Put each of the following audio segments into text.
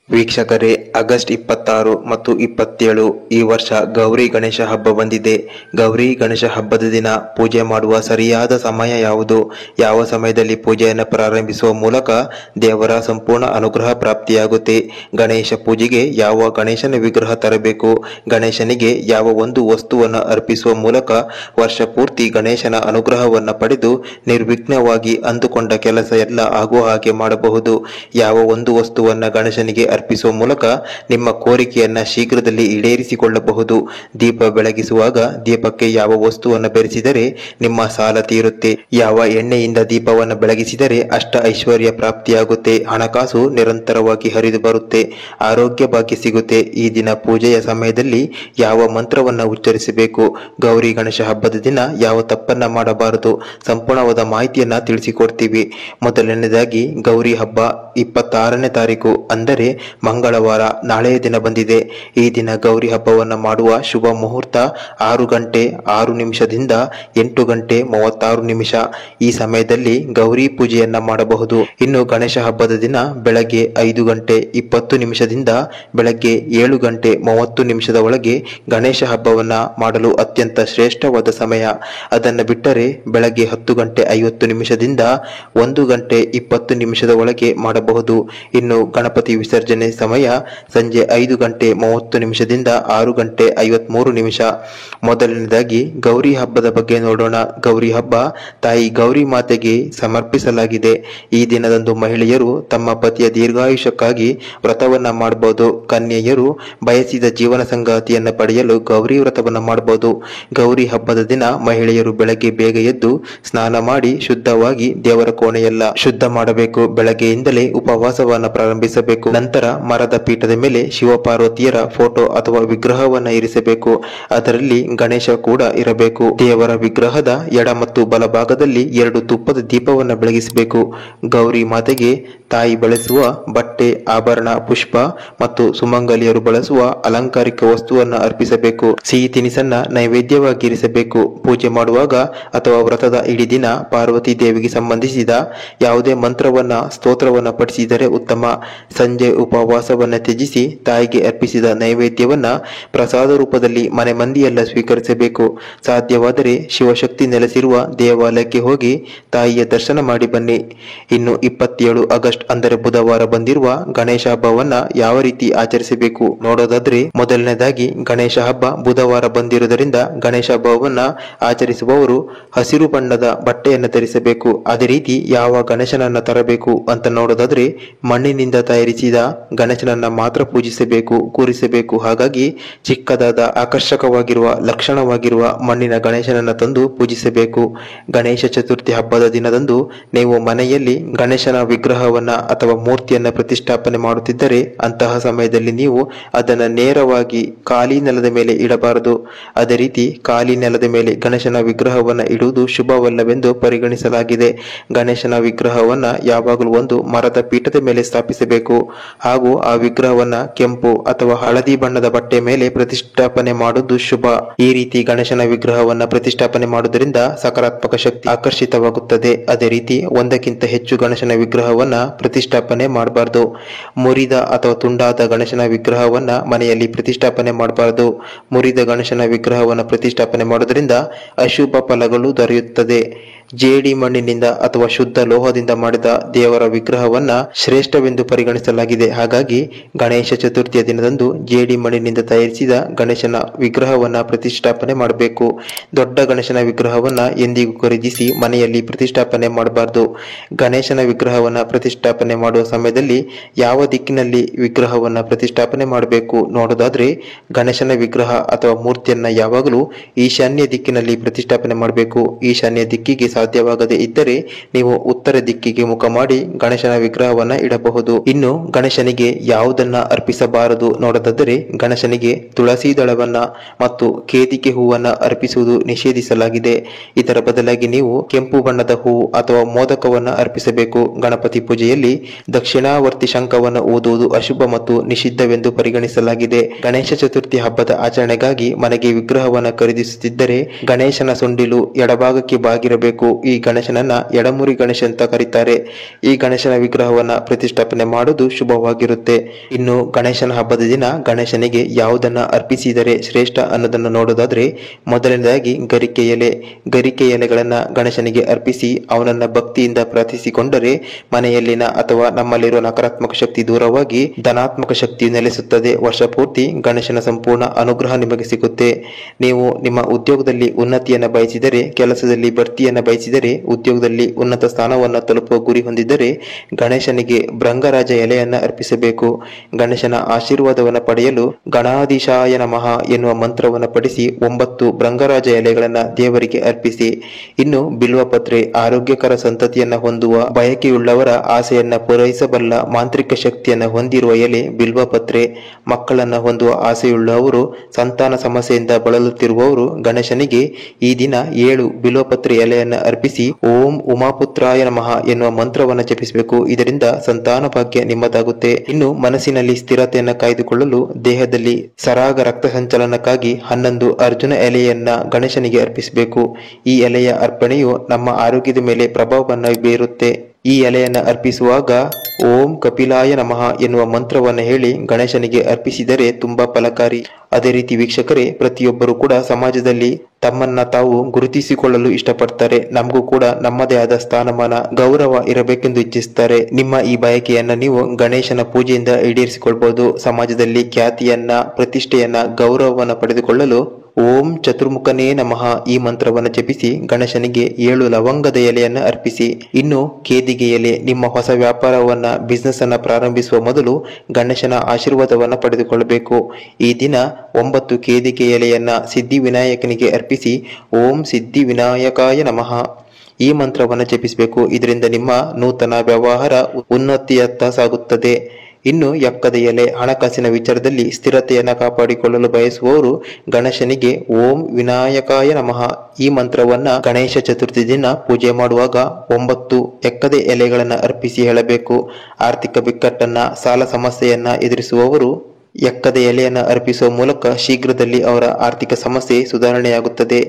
ವೀಕ್ಷಕರೇ, ಆಗಸ್ಟ್ 26 ಮತ್ತು 27 ಈ ವರ್ಷ ಗೌರಿ ಗಣೇಶ ಹಬ್ಬ ಬಂದಿದೆ. ಗೌರಿ ಗಣೇಶ ಹಬ್ಬದ ದಿನ ಪೂಜೆ ಮಾಡುವ ಸರಿಯಾದ ಸಮಯ ಯಾವುದು? ಯಾವ ಸಮಯದಲ್ಲಿ ಪೂಜೆಯನ್ನು ಪ್ರಾರಂಭಿಸುವ ಮೂಲಕ ದೇವರ ಸಂಪೂರ್ಣ ಅನುಗ್ರಹ ಪ್ರಾಪ್ತಿಯಾಗುತ್ತೆ? ಗಣೇಶ ಪೂಜೆಗೆ ಯಾವ ಗಣೇಶನ ವಿಗ್ರಹ ತರಬೇಕು? ಗಣೇಶನಿಗೆ ಯಾವ ಒಂದು ವಸ್ತುವನ್ನು ಅರ್ಪಿಸುವ ಮೂಲಕ ವರ್ಷ ಪೂರ್ತಿ ಗಣೇಶನ ಅನುಗ್ರಹವನ್ನು ಪಡೆದು ನಿರ್ವಿಘ್ನವಾಗಿ ಅಂದುಕೊಂಡ ಕೆಲಸ ಎಲ್ಲ ಆಗುವ ಹಾಗೆ ಮಾಡಬಹುದು? ಯಾವ ಒಂದು ವಸ್ತುವನ್ನು ಗಣೇಶನಿಗೆ ಅರ್ಪಿಸುವ ಮೂಲಕ ನಿಮ್ಮ ಕೋರಿಕೆಯನ್ನ ಶೀಘ್ರದಲ್ಲಿ ಈಡೇರಿಸಿಕೊಳ್ಳಬಹುದು? ದೀಪ ಬೆಳಗಿಸುವಾಗ ದೀಪಕ್ಕೆ ಯಾವ ವಸ್ತುವನ್ನು ಬೆರೆಸಿದರೆ ನಿಮ್ಮ ಸಾಲ ತೀರುತ್ತೆ? ಯಾವ ಎಣ್ಣೆಯಿಂದ ದೀಪವನ್ನು ಬೆಳಗಿಸಿದರೆ ಅಷ್ಟ ಐಶ್ವರ್ಯ ಪ್ರಾಪ್ತಿಯಾಗುತ್ತೆ, ಹಣಕಾಸು ನಿರಂತರವಾಗಿ ಹರಿದು ಬರುತ್ತೆ, ಆರೋಗ್ಯ ಭಾಗ್ಯ ಸಿಗುತ್ತೆ? ಈ ದಿನ ಪೂಜೆಯ ಸಮಯದಲ್ಲಿ ಯಾವ ಮಂತ್ರವನ್ನು ಉಚ್ಚರಿಸಬೇಕು? ಗೌರಿ ಗಣೇಶ ಹಬ್ಬದ ದಿನ ಯಾವ ತಪ್ಪನ್ನ ಮಾಡಬಾರದು? ಸಂಪೂರ್ಣವಾದ ಮಾಹಿತಿಯನ್ನ ತಿಳಿಸಿಕೊಡ್ತೀವಿ. ಮೊದಲನೇದಾಗಿ, ಗೌರಿ ಹಬ್ಬ 26ನೇ ತಾರೀಕು ಅಂದರೆ ಮಂಗಳವಾರ, ನಾಳೆಯ ದಿನ ಬಂದಿದೆ. ಈ ದಿನ ಗೌರಿ ಹಬ್ಬವನ್ನು ಮಾಡುವ ಶುಭ ಮುಹೂರ್ತ 6 ಗಂಟೆ 6 ನಿಮಿಷದಿಂದ 8 ಗಂಟೆ 36 ನಿಮಿಷ. ಈ ಸಮಯದಲ್ಲಿ ಗೌರಿ ಪೂಜೆಯನ್ನ ಮಾಡಬಹುದು. ಇನ್ನು ಗಣೇಶ ಹಬ್ಬದ ದಿನ ಬೆಳಗ್ಗೆ 5 ಗಂಟೆ 20 ನಿಮಿಷದಿಂದ ಬೆಳಗ್ಗೆ 7 ಗಂಟೆ 30 ನಿಮಿಷದ ಒಳಗೆ ಗಣೇಶ ಹಬ್ಬವನ್ನ ಮಾಡಲು ಅತ್ಯಂತ ಶ್ರೇಷ್ಠವಾದ ಸಮಯ. ಅದನ್ನು ಬಿಟ್ಟರೆ ಬೆಳಗ್ಗೆ 10 ಗಂಟೆ 50 ನಿಮಿಷದಿಂದ 1 ಗಂಟೆ 20 ನಿಮಿಷದ ಒಳಗೆ ಮಾಡಬಹುದು. ಇನ್ನು ಗಣಪತಿ ವಿಸರ್ಜನೆ ಸಮಯ ಸಂಜೆ 5 ಗಂಟೆ 30 ನಿಮಿಷದಿಂದ 6 ಗಂಟೆ 53 ನಿಮಿಷ. ಮೊದಲನೇದಾಗಿ ಗೌರಿ ಹಬ್ಬದ ಬಗ್ಗೆ ನೋಡೋಣ. ಗೌರಿ ಹಬ್ಬ ತಾಯಿ ಗೌರಿ ಮಾತೆಗೆ ಸಮರ್ಪಿಸಲಾಗಿದೆ. ಈ ದಿನದಂದು ಮಹಿಳೆಯರು ತಮ್ಮ ಪತಿಯ ದೀರ್ಘಾಯುಷ್ಯಕ್ಕಾಗಿ ವ್ರತವನ್ನ ಮಾಡಬಹುದು. ಕನ್ಯೆಯರು ಬಯಸಿದ ಜೀವನ ಸಂಗಾತಿಯನ್ನು ಪಡೆಯಲು ಗೌರಿ ವ್ರತವನ್ನ ಮಾಡಬಹುದು. ಗೌರಿ ಹಬ್ಬದ ದಿನ ಮಹಿಳೆಯರು ಬೆಳಗ್ಗೆ ಬೇಗ ಎದ್ದು ಸ್ನಾನ ಮಾಡಿ ಶುದ್ಧವಾಗಿ ದೇವರ ಕೋಣೆಯೆಲ್ಲ ಶುದ್ಧ ಮಾಡಬೇಕು. ಬೆಳಗ್ಗೆಯಿಂದಲೇ ಉಪವಾಸವನ್ನ ಪ್ರಾರಂಭಿಸಬೇಕು. ನಂತರ ಮರದ ಪೀಠದ ಮೇಲೆ ಶಿವಪಾರ್ವತಿಯರ ಫೋಟೋ ಅಥವಾ ವಿಗ್ರಹವನ್ನ ಇರಿಸಬೇಕು. ಅದರಲ್ಲಿ ಗಣೇಶ ಕೂಡ ಇರಬೇಕು. ದೇವರ ವಿಗ್ರಹದ ಎಡ ಮತ್ತು ಬಲ ಭಾಗದಲ್ಲಿ 2 ತುಪ್ಪದ ದೀಪವನ್ನ ಬೆಳಗಿಸಬೇಕು. ಗೌರಿ ಮಾತೆಗೆ ತಾಯಿ ಬಳಸುವ ಬಟ್ಟೆ, ಆಭರಣ, ಪುಷ್ಪ ಮತ್ತು ಸುಮಂಗಲಿಯರು ಬಳಸುವ ಅಲಂಕಾರಿಕ ವಸ್ತುವನ್ನ ಅರ್ಪಿಸಬೇಕು. ಸಿಹಿ ತಿನಿಸನ್ನ ನೈವೇದ್ಯವಾಗಿ ಇರಿಸಬೇಕು. ಪೂಜೆ ಮಾಡುವಾಗ ಅಥವಾ ವ್ರತದ ಇಡೀ ದಿನ ಪಾರ್ವತಿ ದೇವಿಗೆ ಸಂಬಂಧಿಸಿದ ಯಾವುದೇ ಮಂತ್ರವನ್ನ ಸ್ತೋತ್ರವನ್ನ ಪಠಿಸಿದರೆ ಉತ್ತಮ. ಸಂಜೆ ಉಪವಾಸವನ್ನ ತ್ಯಜಿಸಿ ತಾಯಿಗೆ ಅರ್ಪಿಸಿದ ನೈವೇದ್ಯವನ್ನ ಪ್ರಸಾದ ರೂಪದಲ್ಲಿ ಮನೆ ಮಂದಿಯೆಲ್ಲ ಸ್ವೀಕರಿಸಬೇಕು. ಸಾಧ್ಯವಾದರೆ ಶಿವಶಕ್ತಿ ನೆಲೆಸಿರುವ ದೇವಾಲಯಕ್ಕೆ ಹೋಗಿ ತಾಯಿಯ ದರ್ಶನ ಮಾಡಿ ಬನ್ನಿ. ಇನ್ನು 27 ಆಗಸ್ಟ್ ಅಂದರೆ ಬುಧವಾರ ಬಂದಿರುವ ಗಣೇಶ ಹಬ್ಬವನ್ನ ಯಾವ ರೀತಿ ಆಚರಿಸಬೇಕು ನೋಡೋದಾದ್ರೆ, ಮೊದಲನೇದಾಗಿ ಗಣೇಶ ಹಬ್ಬ ಬುಧವಾರ ಬಂದಿರುವುದರಿಂದ ಗಣೇಶ ಹಬ್ಬವನ್ನ ಆಚರಿಸುವವರು ಹಸಿರು ಬಣ್ಣದ ಬಟ್ಟೆಯನ್ನು ಧರಿಸಬೇಕು. ಅದೇ ರೀತಿ ಯಾವ ಗಣೇಶನನ್ನ ತರಬೇಕು ಅಂತ ನೋಡೋದಾದ್ರೆ, ಮಣ್ಣಿನಿಂದ ತಯಾರಿಸಿದ ಗಣೇಶನನ್ನ ಮಾತ್ರ ಪೂಜಿಸಬೇಕು, ಕೂರಿಸಬೇಕು. ಹಾಗಾಗಿ ಚಿಕ್ಕದಾದ ಆಕರ್ಷಕವಾಗಿರುವ ಲಕ್ಷಣವಾಗಿರುವ ಮಣ್ಣಿನ ಗಣೇಶನನ್ನ ತಂದು ಪೂಜಿಸಬೇಕು. ಗಣೇಶ ಚತುರ್ಥಿ ಹಬ್ಬದ ದಿನದಂದು ನೀವು ಮನೆಯಲ್ಲಿ ಗಣೇಶನ ವಿಗ್ರಹವನ್ನ ಅಥವಾ ಮೂರ್ತಿಯನ್ನ ಪ್ರತಿಷ್ಠಾಪನೆ ಮಾಡುತ್ತಿದ್ದರೆ ಅಂತಹ ಸಮಯದಲ್ಲಿ ನೀವು ಅದನ್ನು ನೇರವಾಗಿ ಖಾಲಿ ನೆಲದ ಮೇಲೆ ಇಡಬಾರದು. ಅದೇ ರೀತಿ ಖಾಲಿ ನೆಲದ ಮೇಲೆ ಗಣೇಶನ ವಿಗ್ರಹವನ್ನ ಇಡುವುದು ಶುಭವಲ್ಲವೆಂದು ಪರಿಗಣಿಸಲಾಗಿದೆ. ಗಣೇಶನ ವಿಗ್ರಹವನ್ನ ಯಾವಾಗಲೂ ಒಂದು ಮರದ ಪೀಠದ ಮೇಲೆ ಸ್ಥಾಪಿಸಬೇಕು ಹಾಗೂ ಆ ವಿಗ್ರಹವನ್ನ ಕೆಂಪು ಅಥವಾ ಹಳದಿ ಬಣ್ಣದ ಬಟ್ಟೆ ಮೇಲೆ ಪ್ರತಿಷ್ಠಾಪನೆ ಮಾಡುವುದು ಶುಭ. ಈ ರೀತಿ ಗಣೇಶನ ವಿಗ್ರಹವನ್ನ ಪ್ರತಿಷ್ಠಾಪನೆ ಮಾಡುವುದರಿಂದ ಸಕಾರಾತ್ಮಕ ಶಕ್ತಿ ಆಕರ್ಷಿತವಾಗುತ್ತದೆ. ಅದೇ ರೀತಿ ಒಂದಕ್ಕಿಂತ ಹೆಚ್ಚು ಗಣೇಶನ ವಿಗ್ರಹವನ್ನ ಪ್ರತಿಷ್ಠಾಪನೆ ಮಾಡಬಾರದು. ಮುರಿದ ಅಥವಾ ತುಂಡಾದ ಗಣೇಶನ ವಿಗ್ರಹವನ್ನ ಮನೆಯಲ್ಲಿ ಪ್ರತಿಷ್ಠಾಪನೆ ಮಾಡಬಾರದು. ಮುರಿದ ಗಣೇಶನ ವಿಗ್ರಹವನ್ನ ಪ್ರತಿಷ್ಠಾಪನೆ ಮಾಡುವುದರಿಂದ ಅಶುಭ ಫಲಗಳು ದೊರೆಯುತ್ತದೆ. ಜೇಡಿ ಮಣ್ಣಿನಿಂದ ಅಥವಾ ಶುದ್ಧ ಲೋಹದಿಂದ ಮಾಡಿದ ದೇವರ ವಿಗ್ರಹವನ್ನ ಶ್ರೇಷ್ಠವೆಂದು ಪರಿಗಣಿಸಲಾಗಿದೆ. ಹಾಗಾಗಿ ಗಣೇಶ ಚತುರ್ಥಿಯ ದಿನದಂದು ಜೇಡಿ ಮಣ್ಣಿನಿಂದ ತಯಾರಿಸಿದ ಗಣೇಶನ ವಿಗ್ರಹವನ್ನ ಪ್ರತಿಷ್ಠಾಪನೆ ಮಾಡಬೇಕು. ದೊಡ್ಡ ಗಣೇಶನ ವಿಗ್ರಹವನ್ನ ಎಂದಿಗೂ ಖರೀದಿಸಿ ಮನೆಯಲ್ಲಿ ಪ್ರತಿಷ್ಠಾಪನೆ ಮಾಡಬಾರದು. ಗಣೇಶನ ವಿಗ್ರಹವನ್ನ ಪ್ರತಿಷ್ಠಾಪನೆ ಮಾಡುವ ಸಮಯದಲ್ಲಿ ಯಾವ ದಿಕ್ಕಿನಲ್ಲಿ ವಿಗ್ರಹವನ್ನ ಪ್ರತಿಷ್ಠಾಪನೆ ಮಾಡಬೇಕು ನೋಡೋದಾದ್ರೆ, ಗಣೇಶನ ವಿಗ್ರಹ ಅಥವಾ ಮೂರ್ತಿಯನ್ನ ಯಾವಾಗಲೂ ಈಶಾನ್ಯ ದಿಕ್ಕಿನಲ್ಲಿ ಪ್ರತಿಷ್ಠಾಪನೆ ಮಾಡಬೇಕು. ಈಶಾನ್ಯ ದಿಕ್ಕಿಗೆ ಸಾಧ್ಯವಾಗದೇ ಇದ್ದರೆ ನೀವು ಉತ್ತರ ದಿಕ್ಕಿಗೆ ಮುಖ ಮಾಡಿ ಗಣೇಶನ ವಿಗ್ರಹವನ್ನ ಇಡಬಹುದು. ಇನ್ನು ಗಣೇಶನಿಗೆ ಯಾವುದನ್ನ ಅರ್ಪಿಸಬಾರದು ನೋಡೋದಾದರೆ, ಗಣೇಶನಿಗೆ ತುಳಸಿ ದಳವನ್ನ ಮತ್ತು ಕೇದಿಕೆ ಹೂವನ್ನ ಅರ್ಪಿಸುವುದು ನಿಷೇಧಿಸಲಾಗಿದೆ. ಇದರ ಬದಲಾಗಿ ನೀವು ಕೆಂಪು ಬಣ್ಣದ ಹೂವು ಅಥವಾ ಮೋದಕವನ್ನ ಅರ್ಪಿಸಬೇಕು. ಗಣಪತಿ ಪೂಜೆಯಲ್ಲಿ ದಕ್ಷಿಣಾವರ್ತಿ ಶಂಖವನ್ನು ಊದುವುದು ಅಶುಭ ಮತ್ತು ನಿಷಿದ್ಧವೆಂದು ಪರಿಗಣಿಸಲಾಗಿದೆ. ಗಣೇಶ ಚತುರ್ಥಿ ಹಬ್ಬದ ಆಚರಣೆಗಾಗಿ ಮನೆಗೆ ವಿಗ್ರಹವನ್ನ ಖರೀದಿಸುತ್ತಿದ್ದರೆ ಗಣೇಶನ ಸೊಂಡಿಲು ಎಡಭಾಗಕ್ಕೆ ಬಾಗಿರಬೇಕು. ಈ ಗಣೇಶನನ್ನ ಎಡಮುರಿ ಗಣೇಶ ಅಂತ ಕರೀತಾರೆ. ಈ ಗಣೇಶನ ವಿಗ್ರಹವನ್ನ ಪ್ರತಿಷ್ಠಾಪನೆ ಮಾಡುವುದು ಶುಭವಾಗಿರುತ್ತೆ. ಇನ್ನು ಗಣೇಶನ ಹಬ್ಬದ ದಿನ ಗಣೇಶನಿಗೆ ಯಾವುದನ್ನ ಅರ್ಪಿಸಿದರೆ ಶ್ರೇಷ್ಠ ಅನ್ನೋದನ್ನು ನೋಡೋದಾದ್ರೆ, ಮೊದಲನೇದಾಗಿ ಗರಿಕೆ ಎಲೆಗಳನ್ನ ಗಣೇಶನಿಗೆ ಅರ್ಪಿಸಿ ಅವನನ್ನ ಭಕ್ತಿಯಿಂದ ಪ್ರಾರ್ಥಿಸಿಕೊಂಡರೆ ಮನೆಯಲ್ಲಿನ ಅಥವಾ ನಮ್ಮಲ್ಲಿರುವ ನಕಾರಾತ್ಮಕ ಶಕ್ತಿ ದೂರವಾಗಿ ಧನಾತ್ಮಕ ಶಕ್ತಿಯು ನೆಲೆಸುತ್ತದೆ. ವರ್ಷ ಪೂರ್ತಿ ಗಣೇಶನ ಸಂಪೂರ್ಣ ಅನುಗ್ರಹ ನಿಮಗೆ ಸಿಗುತ್ತೆ. ನೀವು ನಿಮ್ಮ ಉದ್ಯೋಗದಲ್ಲಿ ಉನ್ನತಿಯನ್ನ ಬಯಸಿದರೆ, ಕೆಲಸದಲ್ಲಿ ಬಡ್ತಿಯನ್ನ ಬಯಸಿದರೆ, ಉದ್ಯೋಗದಲ್ಲಿ ಉನ್ನತ ಸ್ಥಾನವನ್ನು ತಲುಪುವ ಗುರಿ ಹೊಂದಿದ್ದರೆ ಗಣೇಶನಿಗೆ ಭೃಂಗರಾಜ ಎಲೆಯನ್ನ ಅರ್ಪಿಸಬೇಕು. ಗಣೇಶನ ಆಶೀರ್ವಾದವನ್ನು ಪಡೆಯಲು ಗಣಾಧೀಶಾಯ ನಮಃ ಎನ್ನುವ ಮಂತ್ರವನ್ನು ಪಠಿಸಿ 9 ಭೃಂಗರಾಜ ಎಲೆಗಳನ್ನ ದೇವರಿಗೆ ಅರ್ಪಿಸಿ. ಇನ್ನು ಬಿಲ್ವಪತ್ರೆ ಆರೋಗ್ಯಕರ ಸಂತತಿಯನ್ನ ಹೊಂದುವ ಬಯಕೆಯುಳ್ಳವರ ಆಸೆಯನ್ನ ಪೂರೈಸಬಲ್ಲ ಮಾಂತ್ರಿಕ ಶಕ್ತಿಯನ್ನ ಹೊಂದಿರುವ ಎಲೆ ಬಿಲ್ವಪತ್ರೆ. ಮಕ್ಕಳನ್ನ ಹೊಂದುವ ಆಸೆಯುಳ್ಳವರು, ಸಂತಾನ ಸಮಸ್ಯೆಯಿಂದ ಬಳಲುತ್ತಿರುವವರು ಗಣೇಶನಿಗೆ ಈ ದಿನ 7 ಬಿಲ್ವಪತ್ರೆ ಎಲೆಯನ್ನ ಅರ್ಪಿಸಿ ಓಂ ಉಮಾಪುತ್ರಾಯ ನಮಃ ಎನ್ನುವ ಮಂತ್ರವನ್ನು ಜಪಿಸಬೇಕು. ಇದರಿಂದ ಸಂತಾನ ಭಾಗ್ಯ ನಿಮ್ಮದಾಗುತ್ತೆ. ಇನ್ನು ಮನಸ್ಸಿನಲ್ಲಿ ಸ್ಥಿರತೆಯನ್ನ ಕಾಯ್ದುಕೊಳ್ಳಲು ದೇಹದಲ್ಲಿ ಸರಾಗ ರಕ್ತ ಸಂಚಲನಕ್ಕಾಗಿ 11 ಅರ್ಜುನ ಎಲೆಯನ್ನ ಗಣೇಶನಿಗೆ ಅರ್ಪಿಸಬೇಕು. ಈ ಎಲೆಯ ಅರ್ಪಣೆಯು ನಮ್ಮ ಆರೋಗ್ಯದ ಮೇಲೆ ಪ್ರಭಾವವನ್ನು ಬೀರುತ್ತೆ. ಈ ಎಲೆಯನ್ನ ಅರ್ಪಿಸುವಾಗ ಓಂ ಕಪಿಲಾಯ ನಮಃ ಎನ್ನುವ ಮಂತ್ರವನ್ನು ಹೇಳಿ ಗಣೇಶನಿಗೆ ಅರ್ಪಿಸಿದರೆ ತುಂಬಾ ಫಲಕಾರಿ. ಅದೇ ರೀತಿ ವೀಕ್ಷಕರೇ, ಪ್ರತಿಯೊಬ್ಬರು ಕೂಡ ಸಮಾಜದಲ್ಲಿ ತಮ್ಮನ್ನ ತಾವು ಗುರುತಿಸಿಕೊಳ್ಳಲು ಇಷ್ಟಪಡ್ತಾರೆ. ನಮಗೂ ಕೂಡ ನಮ್ಮದೇ ಆದ ಸ್ಥಾನಮಾನ, ಗೌರವ ಇರಬೇಕೆಂದು ಇಚ್ಛಿಸ್ತಾರೆ. ನಿಮ್ಮ ಈ ಬಯಕೆಯನ್ನ ನೀವು ಗಣೇಶನ ಪೂಜೆಯಿಂದ ಈಡೇರಿಸಿಕೊಳ್ಬಹುದು. ಸಮಾಜದಲ್ಲಿ ಖ್ಯಾತಿಯನ್ನ, ಪ್ರತಿಷ್ಠೆಯನ್ನ, ಗೌರವವನ್ನು ಪಡೆದುಕೊಳ್ಳಲು ಓಂ ಚತುರ್ಮುಖನೇ ನಮಃ ಈ ಮಂತ್ರವನ್ನು ಜಪಿಸಿ ಗಣೇಶನಿಗೆ 7 ಲವಂಗದ ಎಲೆಯನ್ನ ಅರ್ಪಿಸಿ. ಇನ್ನು ಕೇದಿಗೆ ಎಲೆ. ನಿಮ್ಮ ಹೊಸ ವ್ಯಾಪಾರವನ್ನ, ಬಿಸ್ನೆಸ್ ಅನ್ನ ಪ್ರಾರಂಭಿಸುವ ಮೊದಲು ಗಣೇಶನ ಆಶೀರ್ವಾದವನ್ನ ಪಡೆದುಕೊಳ್ಳಬೇಕು. ಈ ದಿನ 9 ಕೇದಿಗೆ ಎಲೆಯನ್ನ ಸಿದ್ಧಿವಿನಾಯಕನಿಗೆ ಅರ್ಪಿಸಿ ಓಂ ಸಿದ್ಧಿವಿನಾಯಕಾಯ ನಮಃ ಈ ಮಂತ್ರವನ್ನು ಜಪಿಸಬೇಕು. ಇದರಿಂದ ನಿಮ್ಮ ನೂತನ ವ್ಯವಹಾರ ಉನ್ನತಿಯತ್ತ ಸಾಗುತ್ತದೆ. ಇನ್ನು ಎಕ್ಕದ ಎಲೆ. ಹಣಕಾಸಿನ ವಿಚಾರದಲ್ಲಿ ಸ್ಥಿರತೆಯನ್ನು ಕಾಪಾಡಿಕೊಳ್ಳಲು ಬಯಸುವವರು ಗಣೇಶನಿಗೆ ಓಂ ವಿನಾಯಕಾಯ ನಮಃ ಈ ಮಂತ್ರವನ್ನ ಗಣೇಶ ಚತುರ್ಥಿ ದಿನ ಪೂಜೆ ಮಾಡುವಾಗ 9 ಎಕ್ಕದ ಎಲೆಗಳನ್ನು ಅರ್ಪಿಸಿ ಹೇಳಬೇಕು. ಆರ್ಥಿಕ ಬಿಕ್ಕಟ್ಟನ್ನ, ಸಾಲ ಸಮಸ್ಯೆಯನ್ನ ಎದುರಿಸುವವರು ಎಕ್ಕದ ಎಲೆಯನ್ನು ಅರ್ಪಿಸುವ ಮೂಲಕ ಶೀಘ್ರದಲ್ಲಿ ಅವರ ಆರ್ಥಿಕ ಸಮಸ್ಯೆ ಸುಧಾರಣೆಯಾಗುತ್ತದೆ.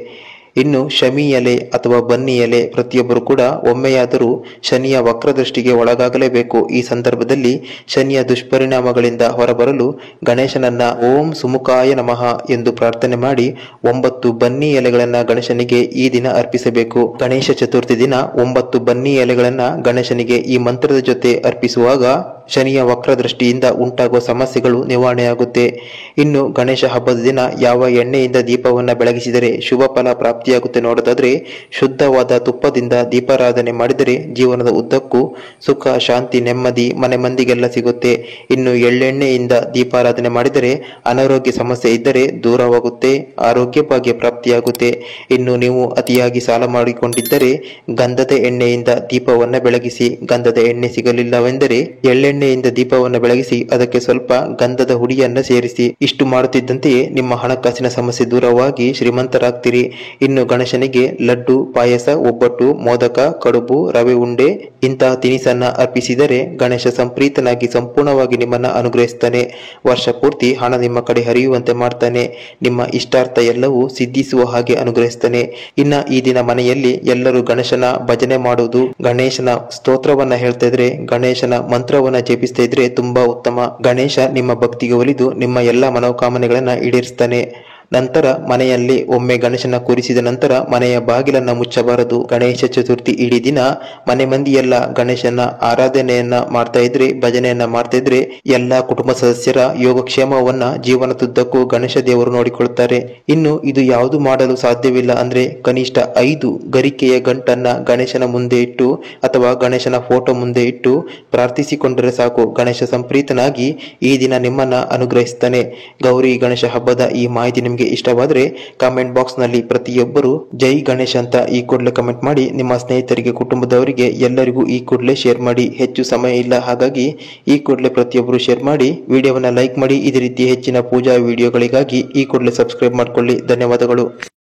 ಇನ್ನು ಶಮಿ ಎಲೆ ಅಥವಾ ಬನ್ನಿ ಎಲೆ. ಪ್ರತಿಯೊಬ್ಬರು ಕೂಡ ಒಮ್ಮೆಯಾದರೂ ಶನಿಯ ವಕ್ರದೃಷ್ಟಿಗೆ ಒಳಗಾಗಲೇಬೇಕು. ಈ ಸಂದರ್ಭದಲ್ಲಿ ಶನಿಯ ದುಷ್ಪರಿಣಾಮಗಳಿಂದ ಹೊರಬರಲು ಗಣೇಶನನ್ನ ಓಂ ಸುಮುಖಾಯ ನಮಃ ಎಂದು ಪ್ರಾರ್ಥನೆ ಮಾಡಿ 9 ಬನ್ನಿ ಎಲೆಗಳನ್ನ ಗಣೇಶನಿಗೆ ಈ ದಿನ ಅರ್ಪಿಸಬೇಕು. ಗಣೇಶ ಚತುರ್ಥಿ ದಿನ 9 ಬನ್ನಿ ಎಲೆಗಳನ್ನ ಗಣೇಶನಿಗೆ ಈ ಮಂತ್ರದ ಜೊತೆ ಅರ್ಪಿಸುವಾಗ ಶನಿಯ ವಕ್ರದೃಷ್ಟಿಯಿಂದ ಉಂಟಾಗುವ ಸಮಸ್ಯೆಗಳು ನಿವಾರಣೆಯಾಗುತ್ತೆ. ಇನ್ನು ಗಣೇಶ ಹಬ್ಬದ ದಿನ ಯಾವ ಎಣ್ಣೆಯಿಂದ ದೀಪವನ್ನ ಬೆಳಗಿಸಿದರೆ ಶುಭ ಫಲ ಪ್ರಾಪ್ತಿಯಾಗುತ್ತೆ ನೋಡೋದಾದ್ರೆ, ಶುದ್ಧವಾದ ತುಪ್ಪದಿಂದ ದೀಪಾರಾಧನೆ ಮಾಡಿದರೆ ಜೀವನದ ಉದ್ದಕ್ಕೂ ಸುಖ, ಶಾಂತಿ, ನೆಮ್ಮದಿ ಮನೆ ಮಂದಿಗೆಲ್ಲ ಸಿಗುತ್ತೆ. ಇನ್ನು ಎಳ್ಳೆಣ್ಣೆಯಿಂದ ದೀಪಾರಾಧನೆ ಮಾಡಿದರೆ ಅನಾರೋಗ್ಯ ಸಮಸ್ಯೆ ಇದ್ದರೆ ದೂರವಾಗುತ್ತೆ, ಆರೋಗ್ಯ ಭಾಗ್ಯ ಪ್ರಾಪ್ತಿಯಾಗುತ್ತೆ. ಇನ್ನು ನೀವು ಅತಿಯಾಗಿ ಸಾಲ ಮಾಡಿಕೊಂಡಿದ್ದರೆ ಗಂಧದ ಎಣ್ಣೆಯಿಂದ ದೀಪವನ್ನ ಬೆಳಗಿಸಿ. ಗಂಧದ ಎಣ್ಣೆ ಸಿಗಲಿಲ್ಲವೆಂದರೆ ಎಳ್ಳೆಣ್ಣೆಯಿಂದ ದೀಪವನ್ನು ಬೆಳಗಿಸಿ ಅದಕ್ಕೆ ಸ್ವಲ್ಪ ಗಂಧದ ಹುಡಿಯನ್ನ ಸೇರಿಸಿ. ಇಷ್ಟು ಮಾಡುತ್ತಿದ್ದಂತೆಯೇ ನಿಮ್ಮ ಹಣಕಾಸಿನ ಸಮಸ್ಯೆ ದೂರವಾಗಿ ಶ್ರೀಮಂತರಾಗ್ತೀರಿ. ಇನ್ನು ಗಣೇಶನಿಗೆ ಲಡ್ಡು, ಪಾಯಸ, ಒಬ್ಬಟ್ಟು, ಮೋದಕ, ಕಡುಬು, ರವೆ ಉಂಡೆ ಇಂತಹ ತಿನಿಸನ್ನ ಅರ್ಪಿಸಿದರೆ ಗಣೇಶ ಸಂಪ್ರೀತನಾಗಿ ಸಂಪೂರ್ಣವಾಗಿ ನಿಮ್ಮನ್ನ ಅನುಗ್ರಹಿಸ್ತಾನೆ. ವರ್ಷ ಪೂರ್ತಿ ಹಣ ನಿಮ್ಮ ಕಡೆ ಹರಿಯುವಂತೆ ಮಾಡ್ತಾನೆ. ನಿಮ್ಮ ಇಷ್ಟಾರ್ಥ ಎಲ್ಲವೂ ಸಿದ್ಧಿಸುವ ಹಾಗೆ ಅನುಗ್ರಹಿಸ್ತಾನೆ. ಇನ್ನ ಈ ದಿನ ಮನೆಯಲ್ಲಿ ಎಲ್ಲರೂ ಗಣೇಶನ ಭಜನೆ ಮಾಡುವುದು, ಗಣೇಶನ ಸ್ತೋತ್ರವನ್ನ ಹೇಳ್ತಾ ಇದ್ರೆ, ಗಣೇಶನ ಮಂತ್ರವನ್ನ ಜಪಿಸ್ತಾ ಇದ್ರೆ ತುಂಬಾ ಉತ್ತಮ. ಗಣೇಶ ನಿಮ್ಮ ಭಕ್ತಿಗೆ ಒಲಿದು ನಿಮ್ಮ ಎಲ್ಲ ಮನೋಕಾಮನೆಗಳನ್ನ ಈಡೇರಿಸ್ತಾನೆ. ನಂತರ ಮನೆಯಲ್ಲಿ ಒಮ್ಮೆ ಗಣೇಶನ ಕೂರಿಸಿದ ನಂತರ ಮನೆಯ ಬಾಗಿಲನ್ನ ಮುಚ್ಚಬಾರದು. ಗಣೇಶ ಚತುರ್ಥಿ ಇಡೀ ದಿನ ಮನೆ ಮಂದಿಯೆಲ್ಲ ಗಣೇಶನ ಆರಾಧನೆಯನ್ನ ಮಾಡ್ತಾ ಇದ್ರೆ, ಭಜನೆಯನ್ನ ಮಾಡ್ತಾ ಇದ್ರೆ ಎಲ್ಲಾ ಕುಟುಂಬ ಸದಸ್ಯರ ಯೋಗಕ್ಷೇಮವನ್ನ ಜೀವನದುದ್ದಕ್ಕೂ ಗಣೇಶ ದೇವರು ನೋಡಿಕೊಳ್ತಾರೆ. ಇನ್ನು ಇದು ಯಾವುದು ಮಾಡಲು ಸಾಧ್ಯವಿಲ್ಲ ಅಂದ್ರೆ ಕನಿಷ್ಠ 5 ಗರಿಕೆಯ ಗಂಟನ್ನ ಗಣೇಶನ ಮುಂದೆ ಇಟ್ಟು ಅಥವಾ ಗಣೇಶನ ಫೋಟೋ ಮುಂದೆ ಇಟ್ಟು ಪ್ರಾರ್ಥಿಸಿಕೊಂಡರೆ ಸಾಕು. ಗಣೇಶ ಸಂಪ್ರೀತನಾಗಿ ಈ ದಿನ ನಿಮ್ಮನ್ನ ಅನುಗ್ರಹಿಸ್ತಾನೆ. ಗೌರಿ ಗಣೇಶ ಹಬ್ಬದ ಈ ಮಾಹಿತಿ ನಿಮಗೆ ಇಷ್ಟವಾದರೆ ಕಾಮೆಂಟ್ ಬಾಕ್ಸ್ ನಲ್ಲಿ ಪ್ರತಿಯೊಬ್ಬರು ಜೈ ಗಣೇಶ ಅಂತ ಈ ಕೂಡಲೇ ಕಮೆಂಟ್ ಮಾಡಿ. ನಿಮ್ಮ ಸ್ನೇಹಿತರಿಗೆ, ಕುಟುಂಬದವರಿಗೆ ಎಲ್ಲರಿಗೂ ಈ ಕೂಡಲೇ ಶೇರ್ ಮಾಡಿ. ಹೆಚ್ಚು ಸಮಯ ಇಲ್ಲ, ಹಾಗಾಗಿ ಈ ಕೂಡಲೇ ಪ್ರತಿಯೊಬ್ಬರು ಶೇರ್ ಮಾಡಿ, ವಿಡಿಯೋವನ್ನ ಲೈಕ್ ಮಾಡಿ. ಇದೇ ರೀತಿ ಹೆಚ್ಚಿನ ಪೂಜಾ ವಿಡಿಯೋಗಳಿಗಾಗಿ ಈ ಕೂಡಲೇ ಸಬ್ಸ್ಕ್ರೈಬ್ ಮಾಡಿಕೊಳ್ಳಿ. ಧನ್ಯವಾದಗಳು.